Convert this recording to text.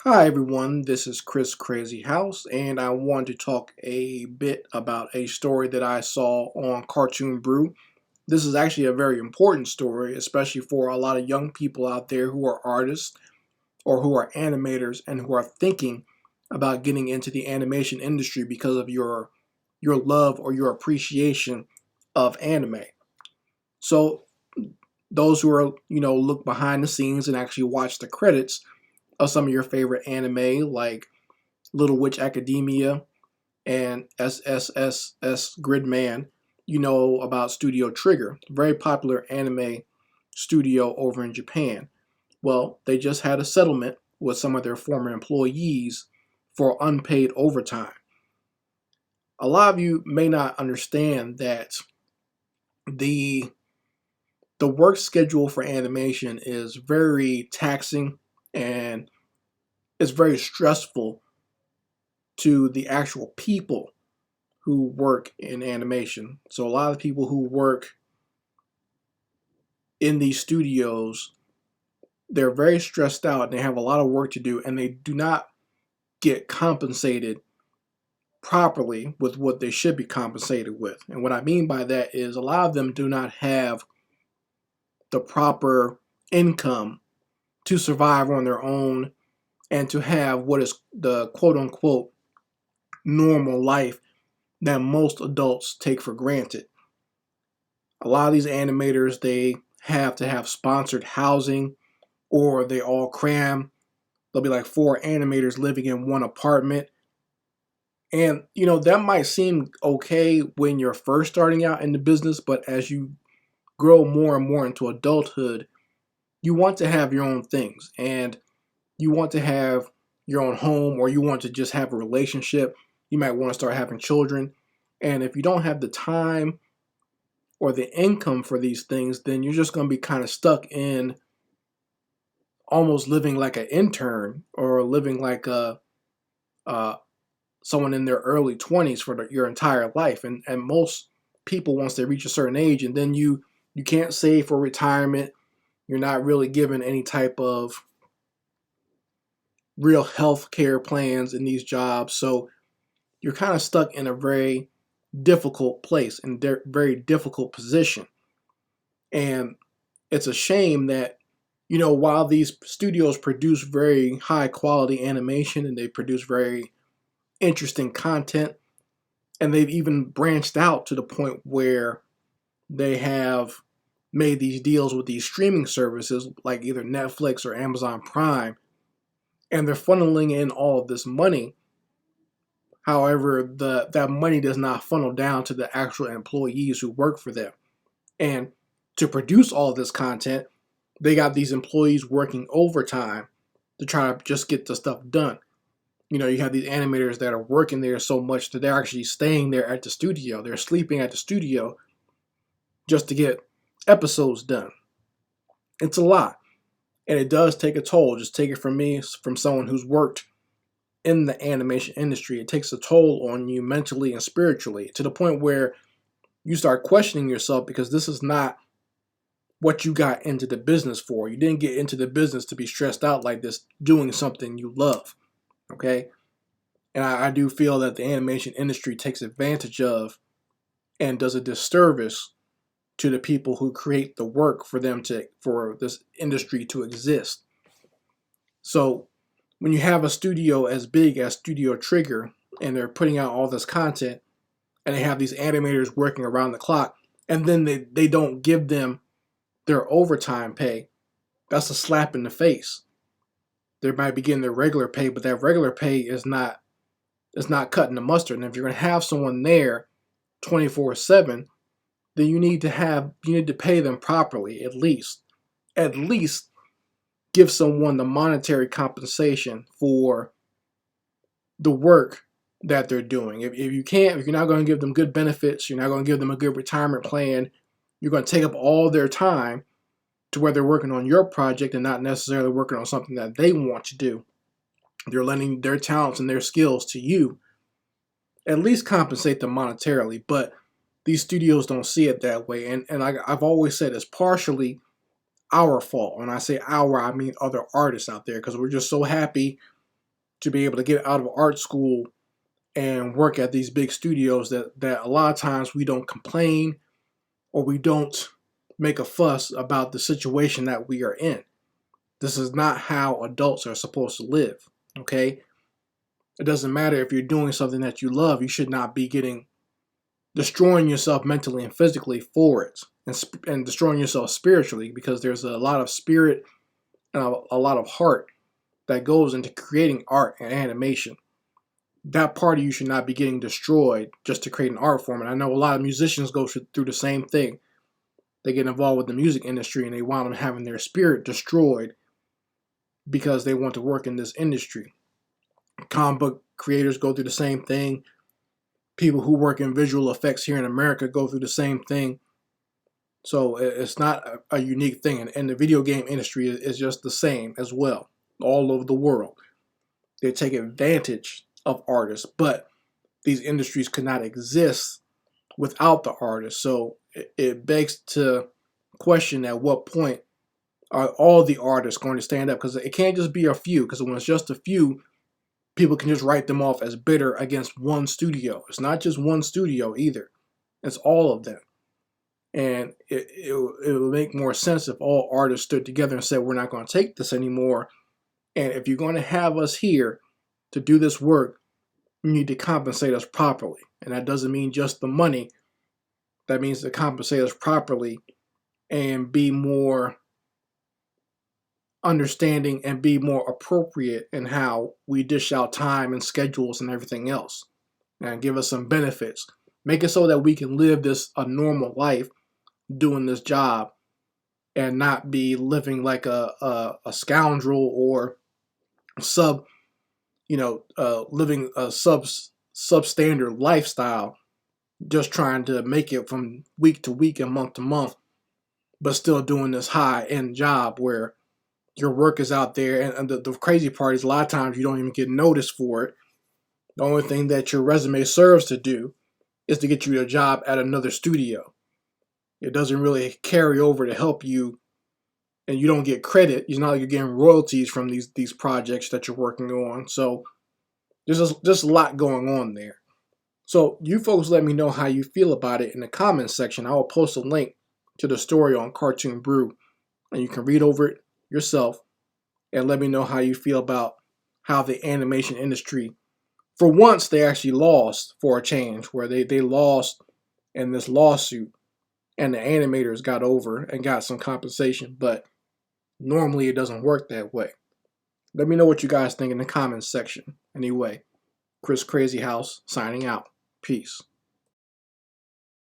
Hi everyone, this is Chris Crazy House, and I want to talk a bit about a story that I saw on Cartoon Brew. This is actually a very important story, especially for a lot of young people out there who are artists or who are animators and who are thinking about getting into the animation industry because of your love or your appreciation of anime. So those who are, look behind the scenes and actually watch the credits of some of your favorite anime like Little Witch Academia, and SSSS Gridman, you know about Studio Trigger, very popular anime studio over in Japan. Well, they just had a settlement with some of their former employees for unpaid overtime. A lot of you may not understand that the the work schedule for animation is very taxing and it's very stressful to the actual people who work in animation. So a lot of people who work in these studios, they're very stressed out and they have a lot of work to do and they do not get compensated properly with what they should be compensated with. And what I mean by that is a lot of them do not have the proper income to survive on their own and to have what is the quote unquote normal life that most adults take for granted. A lot of these animators, they have to have sponsored housing or they all cram. There'll be like four animators living in one apartment. And, that might seem okay when you're first starting out in the business, but as you grow more and more into adulthood, you want to have your own things and you want to have your own home or you want to just have a relationship. You might want to start having children. And if you don't have the time or the income for these things, then you're just going to be kind of stuck in almost living like an intern or living like a uh, someone in their early 20s for your entire life. And most people, once they reach a certain age, and then you can't save for retirement, you're not really given any type of real health care plans in these jobs. So you're kind of stuck in a very difficult place and very difficult position. And it's a shame that, while these studios produce very high quality animation and they produce very interesting content, and they've even branched out to the point where they have made these deals with these streaming services like either Netflix or Amazon Prime, and they're funneling in all of this money. However, that money does not funnel down to the actual employees who work for them. And to produce all this content, they got these employees working overtime to try to just get the stuff done. You have these animators that are working there so much that they're actually staying there at the studio. They're sleeping at the studio just to get episodes done. It's a lot. And it does take a toll. Just take it from me, from someone who's worked in the animation industry. It takes a toll on you mentally and spiritually to the point where you start questioning yourself because this is not what you got into the business for. You didn't get into the business to be stressed out like this doing something you love. Okay? And I do feel that the animation industry takes advantage of and does a disservice to the people who create the work for this industry to exist. So when you have a studio as big as Studio Trigger and they're putting out all this content and they have these animators working around the clock and then they don't give them their overtime pay, that's a slap in the face. They might be getting their regular pay, but that regular pay is not cutting the mustard. And if you're going to have someone there 24/7, then you need to pay them properly at least. At least give someone the monetary compensation for the work that they're doing. If you're not going to give them good benefits, you're not going to give them a good retirement plan, you're going to take up all their time to where they're working on your project and not necessarily working on something that they want to do. They're lending their talents and their skills to you. At least compensate them monetarily, but these studios don't see it that way. And I've always said it's partially our fault. When I say our, I mean other artists out there because we're just so happy to be able to get out of art school and work at these big studios that a lot of times we don't complain or we don't make a fuss about the situation that we are in. This is not how adults are supposed to live, okay? It doesn't matter if you're doing something that you love, you should not be destroying yourself mentally and physically for it, and destroying yourself spiritually, because there's a lot of spirit and a lot of heart that goes into creating art and animation. That part of you should not be getting destroyed just to create an art form. And I know a lot of musicians go through the same thing. They get involved with the music industry and they wind up having their spirit destroyed because they want to work in this industry. Comic book creators go through the same thing. People who work in visual effects here in America go through the same thing. So it's not a unique thing. And the video game industry is just the same as well, all over the world. They take advantage of artists, but these industries could not exist without the artists. So it begs to question, at what point are all the artists going to stand up? Because it can't just be a few, because when it's just a few, people can just write them off as bitter against one studio. It's not just one studio either. It's all of them. And it would make more sense if all artists stood together and said, we're not going to take this anymore. And if you're going to have us here to do this work, you need to compensate us properly. And that doesn't mean just the money. That means to compensate us properly and be more understanding and be more appropriate in how we dish out time and schedules and everything else. And give us some benefits. Make it so that we can live a normal life doing this job and not be living like a scoundrel or living a substandard lifestyle, just trying to make it from week to week and month to month, but still doing this high-end job where your work is out there. And the crazy part is a lot of times you don't even get noticed for it. The only thing that your resume serves to do is to get you a job at another studio. It doesn't really carry over to help you, and you don't get credit. It's not like you're getting royalties from these projects that you're working on. So there's just a lot going on there. So you folks let me know how you feel about it in the comments section. I will post a link to the story on Cartoon Brew, and you can read over it yourself and let me know how you feel about how the animation industry, for once, they actually lost for a change, where they lost in this lawsuit and the animators got over and got some compensation, but normally it doesn't work that way. Let me know what you guys think in the comments section. Anyway, Chris Crazy House signing out. Peace.